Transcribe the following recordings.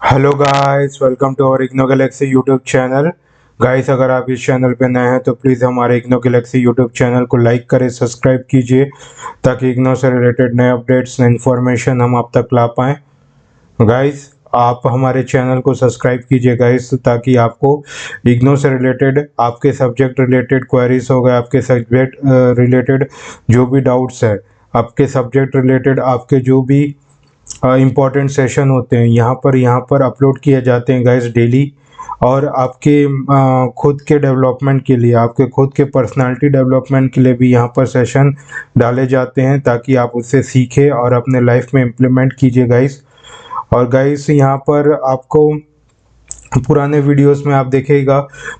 Hello guys, welcome to our IGNOU galaxy YouTube channel. Guys, अगर आप इस चैनल पे नए हैं तो प्लीज़ हमारे इग्नो गैलेक्सी यूट्यूब चैनल को लाइक करें, सब्सक्राइब कीजिए ताकि इग्नो से रिलेटेड नए अपडेट्स इन्फॉर्मेशन हम आप तक ला पाएँ। गाइस, आप हमारे चैनल को सब्सक्राइब कीजिए गाइस, ताकि आपको इग्नो से रिलेटेड, आपके सब्जेक्ट रिलेटेड क्वेरीज हो गए, आपके सब्जेक्ट रिलेटेड जो भी डाउट्स है, आपके सब्जेक्ट रिलेटेड आपके जो भी इम्पॉर्टेंट सेशन होते हैं यहाँ पर अपलोड किए जाते हैं गाइस डेली। और आपके खुद के डेवलपमेंट के लिए, आपके खुद के पर्सनालिटी डेवलपमेंट के लिए भी यहाँ पर सेशन डाले जाते हैं ताकि आप उससे सीखें और अपने लाइफ में इम्प्लीमेंट कीजिए गाइस। और गाइस, यहाँ पर आपको पुराने वीडियोस में आप देखिएगा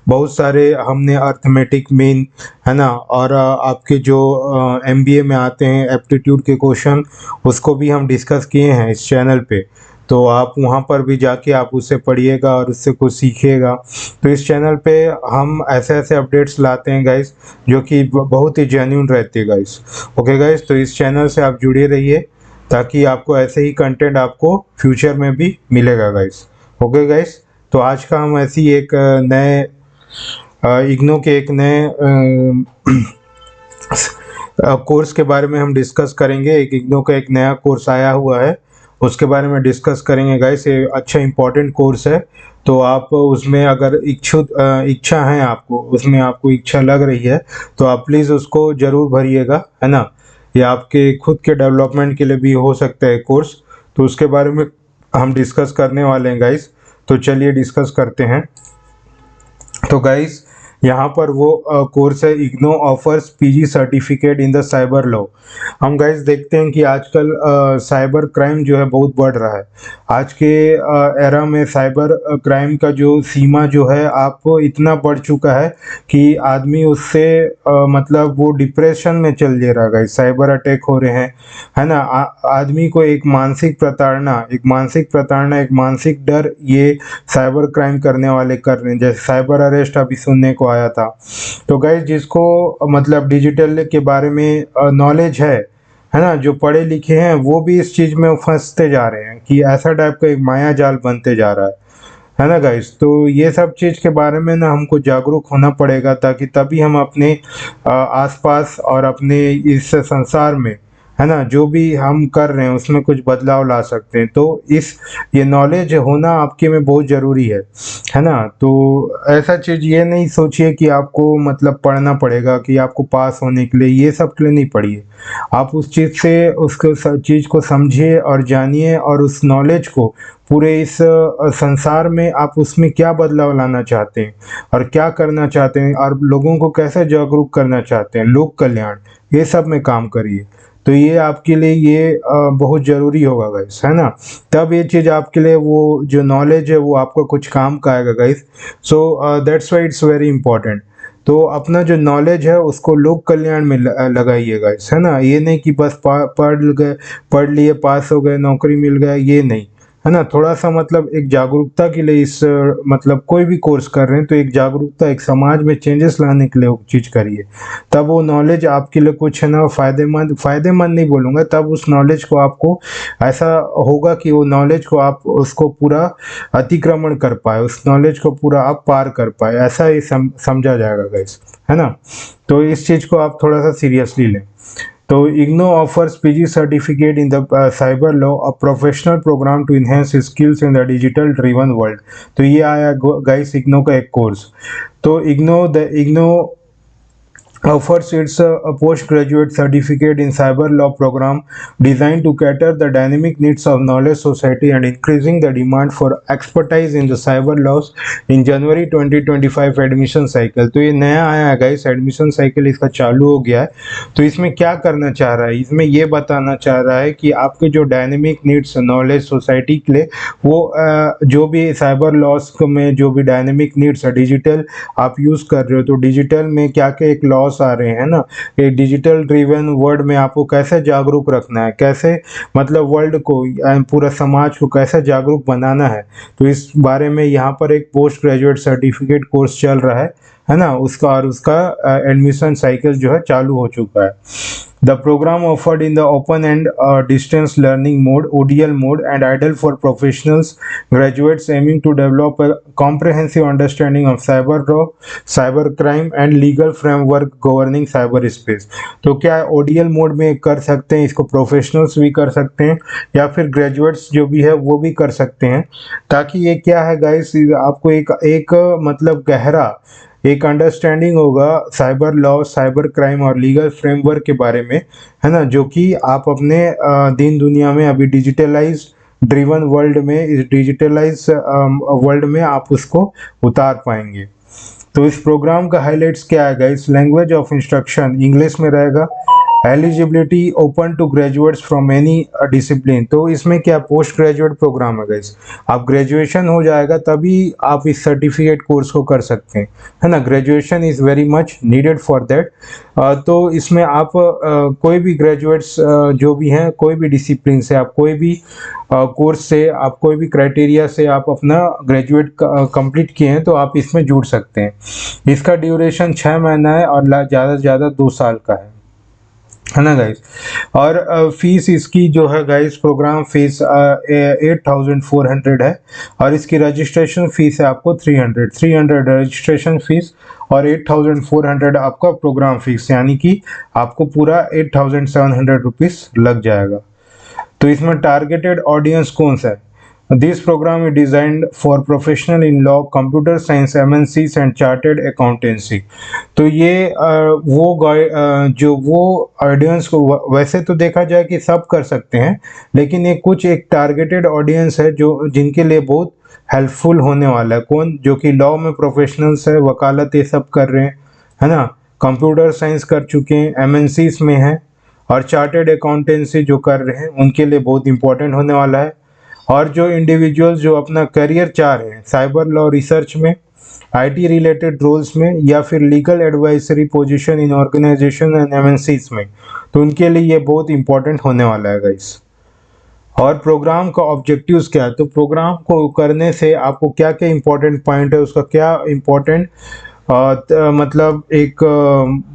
बहुत सारे हमने अर्थमेटिक मीन, है ना, और आपके जो एमबीए में आते हैं एप्टीट्यूड के क्वेश्चन, उसको भी हम डिस्कस किए हैं इस चैनल पे। तो आप वहाँ पर भी जाके आप उससे पढ़िएगा और उससे कुछ सीखिएगा। तो इस चैनल पे हम ऐसे ऐसे अपडेट्स लाते हैं गाइस जो कि बहुत ही जेन्युइन रहते हैं गाइस। ओके गाइस, तो इस चैनल से आप जुड़े रहिए ताकि आपको ऐसे ही कंटेंट आपको फ्यूचर में भी मिलेगा गाइस। ओके गाइस, तो आज का हम ऐसी एक नए इग्नो के एक नए कोर्स के बारे में हम डिस्कस करेंगे। एक इग्नो का एक नया कोर्स आया हुआ है, उसके बारे में डिस्कस करेंगे गाइस। ये अच्छा इम्पोर्टेंट कोर्स है, तो आप उसमें अगर इच्छा है, आपको उसमें आपको इच्छा लग रही है तो आप प्लीज़ उसको ज़रूर भरिएगा, है ना। ये आपके खुद के डेवलपमेंट के लिए भी हो सकता है कोर्स, तो उसके बारे में हम डिस्कस करने वाले हैं गाइस। तो चलिए डिस्कस करते हैं। तो गाइस, यहाँ पर वो कोर्स है, IGNOU offers PG certificate in the cyber law. हम गाइस देखते हैं कि आजकल साइबर क्राइम जो है बहुत बढ़ रहा है। आज के एरा में साइबर क्राइम का जो सीमा जो है आप इतना बढ़ चुका है कि आदमी उससे मतलब वो डिप्रेशन में चल दे रहा है गाइस। साइबर अटैक हो रहे हैं, है ना। आदमी को एक मानसिक प्रताड़ना, एक मानसिक डर ये साइबर क्राइम करने वाले कर रहे हैं। जैसे साइबर अरेस्ट अभी सुनने को आया था। तो गाइस, जिसको मतलब डिजिटल के बारे में नॉलेज है ना, जो पढ़े लिखे हैं वो भी इस चीज़ में फंसते जा रहे हैं कि ऐसा टाइप का एक माया जाल बनते जा रहा है ना गाइस। तो ये सब चीज़ के बारे में ना हमको जागरूक होना पड़ेगा, ताकि तभी हम अपने आसपास और अपने इस संसार में, है ना, जो भी हम कर रहे हैं उसमें कुछ बदलाव ला सकते हैं। तो ये नॉलेज होना आपके में बहुत ज़रूरी है ना। तो ऐसा चीज़ ये नहीं सोचिए कि आपको मतलब पढ़ना पड़ेगा कि आपको पास होने के लिए, ये सब के लिए नहीं पढ़िए। आप उस चीज़ से उसको चीज़ को समझिए और जानिए, और उस नॉलेज को पूरे इस संसार में आप उसमें क्या बदलाव लाना चाहते हैं और क्या करना चाहते हैं और लोगों को कैसे जागरूक करना चाहते हैं, लोक कल्याण, ये सब में काम करिए। तो ये आपके लिए ये बहुत ज़रूरी होगा गाइस, है ना। तब ये चीज़ आपके लिए, वो जो नॉलेज है वो आपको कुछ काम का आएगा guys. So that's why it's very important. तो अपना जो नॉलेज है उसको लोक कल्याण में लगाइए गाइस, है ना। ये नहीं कि बस पढ़ लिए, पास हो गए, नौकरी मिल गया, ये नहीं, है ना। थोड़ा सा मतलब एक जागरूकता के लिए इस मतलब कोई भी कोर्स कर रहे हैं तो एक जागरूकता, एक समाज में चेंजेस लाने के लिए वो चीज़ करिए। तब वो नॉलेज आपके लिए कुछ, है ना, फ़ायदेमंद नहीं बोलूँगा, तब उस नॉलेज को आपको ऐसा होगा कि वो नॉलेज को आप उसको पूरा अतिक्रमण कर पाए, उस नॉलेज को पूरा आप पार कर पाए, ऐसा ही समझा जाएगा गाइस, है ना। तो इस चीज़ को आप थोड़ा सा सीरियसली लें। तो IGNOU offers PG certificate in the cyber law, a professional programme to enhance skills in the digital driven world. तो ये आया गाइस इग्नो का एक कोर्स। तो IGNOU offers its a postgraduate certificate in cyber law program designed to cater the dynamic needs of knowledge society and increasing the demand for expertise in the cyber laws in January 2025 admission cycle. तो ये नया आया है guys, admission cycle इसका चालू हो गया है। तो इसमें क्या करना चाह रहा है, इसमें ये बताना चाह रहा है कि आपके जो डायनेमिक नीड्स नॉलेज सोसाइटी के लिए, वो जो भी साइबर लॉस में जो भी डायनेमिक नीड्स है, डिजिटल आप यूज़ कर रहे हो, तो डिजिटल में क्या क्या एक लॉस आ रहे हैं ना, एक डिजिटल ड्रिवन वर्ल्ड में आपको कैसे जागरूक रखना है, कैसे मतलब वर्ल्ड को, पूरा समाज को कैसे जागरूक बनाना है। तो इस बारे में यहाँ पर एक पोस्ट ग्रेजुएट सर्टिफिकेट कोर्स चल रहा है ना, उसका और उसका एडमिशन साइकिल जो है चालू हो चुका है। The program offered in the open and distance learning mode (ODL mode) and ideal for professionals, graduates aiming to develop a comprehensive understanding of cyber law, cyber crime and legal framework governing cyberspace। तो क्या ODL mode में कर सकते हैं, इसको professionals भी कर सकते हैं या फिर ग्रेजुएट्स जो भी है वो भी कर सकते हैं, ताकि ये क्या है गाइस, आपको एक मतलब गहरा एक अंडरस्टैंडिंग होगा साइबर लॉ, साइबर क्राइम और लीगल फ्रेमवर्क के बारे में, है ना, जो कि आप अपने दिन दुनिया में अभी डिजिटलाइज्ड ड्रिवन वर्ल्ड में, इस डिजिटलाइज वर्ल्ड में आप उसको उतार पाएंगे। तो इस प्रोग्राम का हाइलाइट्स क्या है guys? Language of instruction English में रहेगा। Eligibility open to graduates from any discipline. तो इसमें क्या पोस्ट ग्रेजुएट प्रोग्राम है गाइस, आप ग्रेजुएशन हो जाएगा तभी आप इस सर्टिफिकेट कोर्स को कर सकते हैं, है ना। Graduation is very much needed for that. तो इसमें आप कोई भी ग्रेजुएट्स जो भी हैं, कोई भी डिसिप्लिन से आप कोई भी कोर्स से, आप कोई भी क्राइटेरिया से आप अपना ग्रेजुएट कंप्लीट किए हैं तो आप इसमें जुड़ सकते हैं। इसका ड्यूरेशन 6 महीना है और ज़्यादा से ज़्यादा 2 साल का है ना गाइस। और फीस इसकी जो है गाइस, प्रोग्राम फीस 8400 है और इसकी रजिस्ट्रेशन फीस है आपको 300 रजिस्ट्रेशन फीस और 8400 आपका प्रोग्राम फीस, यानी कि आपको पूरा 8700 रुपीज़ लग जाएगा। तो इसमें टारगेटेड ऑडियंस कौन सा है? This programme is designed for professional in law, computer science, MNCs and chartered accountancy. तो ये जो वो ऑडियंस को, वैसे तो देखा जाए कि सब कर सकते हैं, लेकिन ये कुछ एक टारगेटेड ऑडियंस है जो जिनके लिए बहुत हेल्पफुल होने वाला है। कौन? जो कि लॉ में प्रोफेशनल्स है, वकालत ये सब कर रहे हैं, है ना, कंप्यूटर साइंस कर चुके हैं, MNCs में हैं और चार्टेड अकाउंटेंसी जो कर रहे हैं उनके लिए बहुत इंपॉर्टेंट होने वाला है। और जो इंडिविजुअल्स जो अपना करियर चाह रहे हैं साइबर लॉ रिसर्च में, IT रिलेटेड रोल्स में या फिर legal advisory position in organisation and MNCs में, तो उनके लिए ये बहुत इंपॉर्टेंट होने वाला है गाइस। और प्रोग्राम का ऑब्जेक्टिव्स क्या है? तो प्रोग्राम को करने से आपको क्या क्या इंपॉर्टेंट पॉइंट है, उसका क्या इंपॉर्टेंट मतलब एक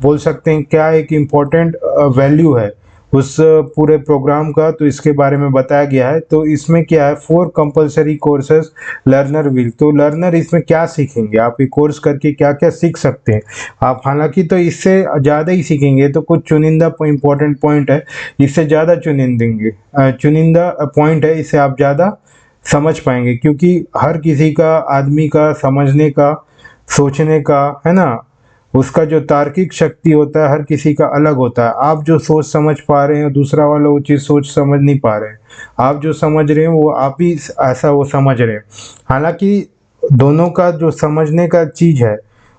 बोल सकते हैं क्या एक इम्पोर्टेंट वैल्यू है उस पूरे प्रोग्राम का, तो इसके बारे में बताया गया है। तो इसमें क्या है, 4 कंपलसरी कोर्सेज लर्नर विल। तो लर्नर इसमें क्या सीखेंगे, आप ये कोर्स करके क्या क्या सीख सकते हैं आप, हालांकि तो इससे ज़्यादा ही सीखेंगे, तो कुछ चुनिंदा इंपॉर्टेंट पॉइंट है, इससे ज़्यादा चुनिंदा पॉइंट है, इससे आप ज़्यादा समझ पाएंगे, क्योंकि हर किसी का, आदमी का समझने का, सोचने का, है ना, उसका जो तार्किक शक्ति होता है हर किसी का अलग होता है। आप जो सोच समझ पा रहे हैं दूसरा वाला वो चीज़ सोच समझ नहीं पा रहे हैं, आप जो समझ रहे हैं वो आप ही ऐसा वो समझ रहे हैं। हालांकि दोनों का जो समझने का चीज़ है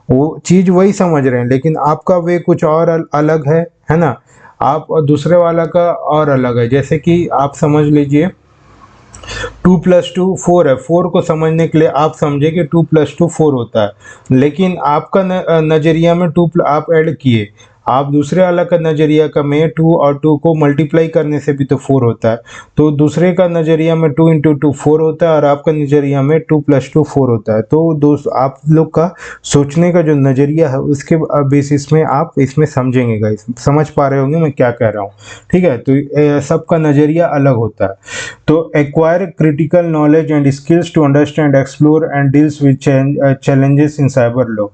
वो चीज़ वही समझ रहे हैं, लेकिन आपका वे कुछ और अलग है ना, आप दूसरे वाला का और अलग है। जैसे कि आप समझ लीजिए 2 + 2 4 है, 4 को समझने के लिए आप समझे कि 2 + 2 4 होता है, लेकिन आपका नज़रिया में 2 आप ऐड किए, आप दूसरे वाला का नज़रिया का में 2 और 2 को मल्टीप्लाई करने से भी तो 4 होता है। तो दूसरे का नज़रिया में 2 × 2 4 होता है और आपका नज़रिया में 2 + 2 4 होता है। तो दोस्त आप लोग का सोचने का जो नज़रिया है उसके बेसिस में आप इसमें समझेंगे गाइस, समझ पा रहे होंगे मैं क्या कह रहा हूँ, ठीक है। तो सबका नज़रिया अलग होता है। तो acquire critical knowledge and skills to understand, explore and deals with challenges in cyber law.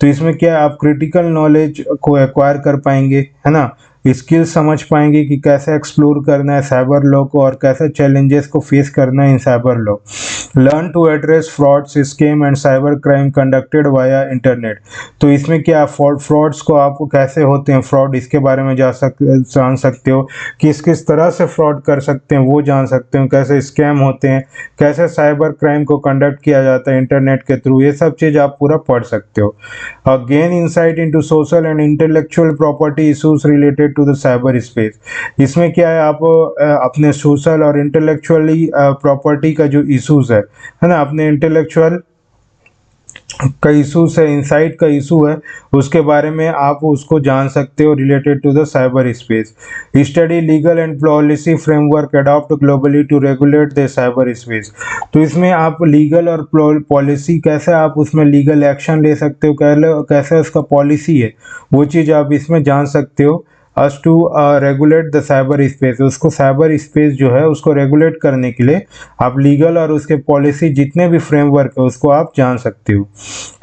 तो इसमें क्या है, आप क्रिटिकल नॉलेज को एक्वायर कर पाएंगे, है ना, स्किल्स समझ पाएंगे कि कैसे एक्सप्लोर करना है साइबर लॉ को और कैसे चैलेंजेस को फेस करना है in cyber law. Learn to address frauds, scam and cyber crime conducted via internet. तो इसमें क्या फ्रॉड्स को आपको कैसे होते हैं फ्रॉड, इसके बारे में जान सकते हो, किस तरह से फ्रॉड कर सकते हैं वो जान सकते हो, कैसे स्कैम होते हैं, कैसे साइबर क्राइम को कंडक्ट किया जाता है इंटरनेट के थ्रू, ये सब चीज़ आप पूरा पढ़ सकते हो। Gain insight into social and intellectual property issues related to the cyber space. इसमें क्या है, आप अपने सोशल और इंटेलेक्चुअली प्रॉपर्टी का जो इशूज़ है ना, अपने इंटेलेक्चुअल का इशूज़ है, इंसाइट का इशू है, उसके बारे में आप उसको जान सकते हो related to the cyber space. Study legal and policy framework adopt globally to regulate the cyber space. तो इसमें आप लीगल और पॉलिसी कैसे आप उसमें लीगल एक्शन ले सकते हो, कैसे उसका पॉलिसी है वो चीज़ आप इसमें जान सकते हो us to regulate the cyber space. उसको साइबर स्पेस जो है उसको रेगुलेट करने के लिए आप लीगल और उसके पॉलिसी जितने भी फ्रेमवर्क है उसको आप जान सकते हो।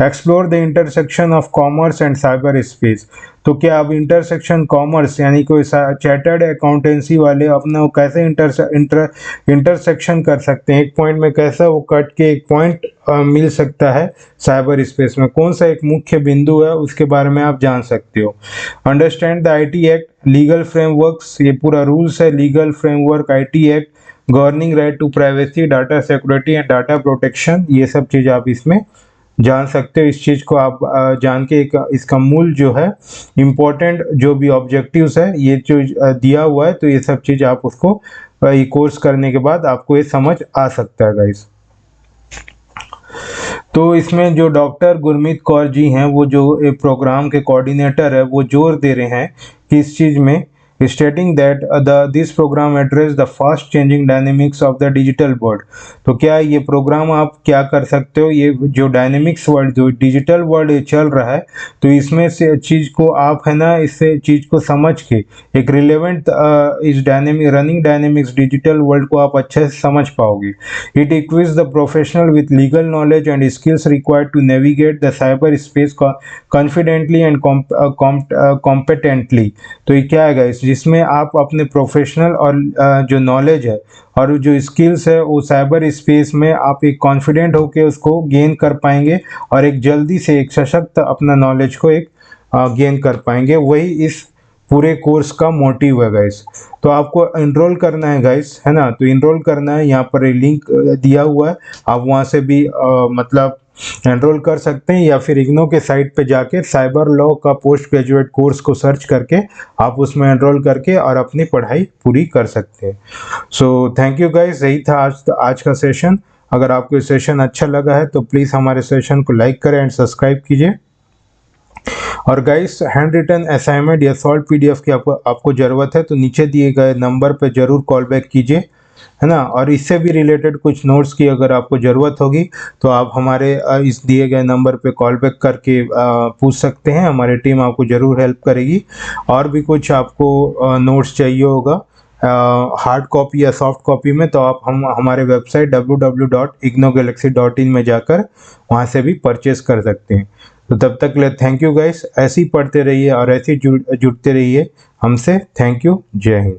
Explore the intersection of commerce and cyber space. तो क्या अब इंटरसेक्शन कॉमर्स यानी कोई चार्टर्ड अकाउंटेंसी वाले अपना वो कैसे इंटरसेक्शन कर सकते हैं, एक पॉइंट में कैसा वो कट के एक पॉइंट मिल सकता है साइबर स्पेस में, कौन सा एक मुख्य बिंदु है उसके बारे में आप जान सकते हो। Understand the IT act, legal frameworks, ये पूरा रूल्स है, legal framework, IT act, governing right to privacy, data security and data protection, ये सब चीज़ आप इसमें जान सकते हो। इस चीज़ को आप जान के इसका मूल जो है इम्पोर्टेंट जो भी ऑब्जेक्टिव्स है ये जो दिया हुआ है, तो ये सब चीज़ आप उसको ये कोर्स करने के बाद आपको ये समझ आ सकता है गाइस। तो इसमें जो डॉक्टर गुरमीत कौर जी हैं वो जो प्रोग्राम के कोऑर्डिनेटर है वो जोर दे रहे हैं कि इस चीज़ में stating that this programme address the fast changing dynamics of the digital world. तो क्या ये प्रोग्राम आप क्या कर सकते हो, ये जो डायनेमिक्स वर्ल्ड जो डिजिटल वर्ल्ड चल रहा है तो इसमें से चीज़ को आप है ना इससे चीज़ को समझ के एक रिलेवेंट इस dynamic running dynamics digital world को आप अच्छे से समझ पाओगे। It equips the professional with legal knowledge and skills required to navigate the cyber space confidently and competently. तो ये क्या है गाइस, जिसमें आप अपने प्रोफेशनल और जो नॉलेज है और जो स्किल्स है वो साइबर स्पेस में आप एक कॉन्फिडेंट होकर उसको गेन कर पाएंगे और एक जल्दी से एक सशक्त अपना नॉलेज को एक गेन कर पाएंगे। वही इस पूरे कोर्स का मोटिव है गाइस। तो आपको इनरोल करना है गाइस, है ना, तो इनरोल करना है, यहाँ पर लिंक दिया हुआ है, आप वहाँ से भी मतलब एनरोल कर सकते हैं या फिर इग्नो के साइट पे जाके साइबर लॉ का पोस्ट ग्रेजुएट कोर्स को सर्च करके आप उसमें एनरोल करके और अपनी पढ़ाई पूरी कर सकते हैं। सो थैंक यू गाइस, यही था आज का सेशन। अगर आपको सेशन अच्छा लगा है तो प्लीज़ हमारे सेशन को लाइक करें एंड सब्सक्राइब कीजिए। और गाइस हैंड रिटन असाइनमेंट या सॉल्व पीडीएफ की आपको ज़रूरत है तो नीचे दिए गए नंबर पर ज़रूर कॉल बैक कीजिए, है ना। और इससे भी रिलेटेड कुछ नोट्स की अगर आपको ज़रूरत होगी तो आप हमारे इस दिए गए नंबर पे कॉल बैक करके पूछ सकते हैं, हमारी टीम आपको ज़रूर हेल्प करेगी। और भी कुछ आपको नोट्स चाहिए होगा हार्ड कॉपी या सॉफ्ट कॉपी में तो आप हमारे वेबसाइट www.ignogalaxy.in में जाकर वहाँ से भी परचेस कर सकते हैं। तो तब तक ले थैंक यू गाइस, ऐसे ही पढ़ते रहिए और ऐसे ही जुड़ते रहिए हमसे। थैंक यू, जय हिंद।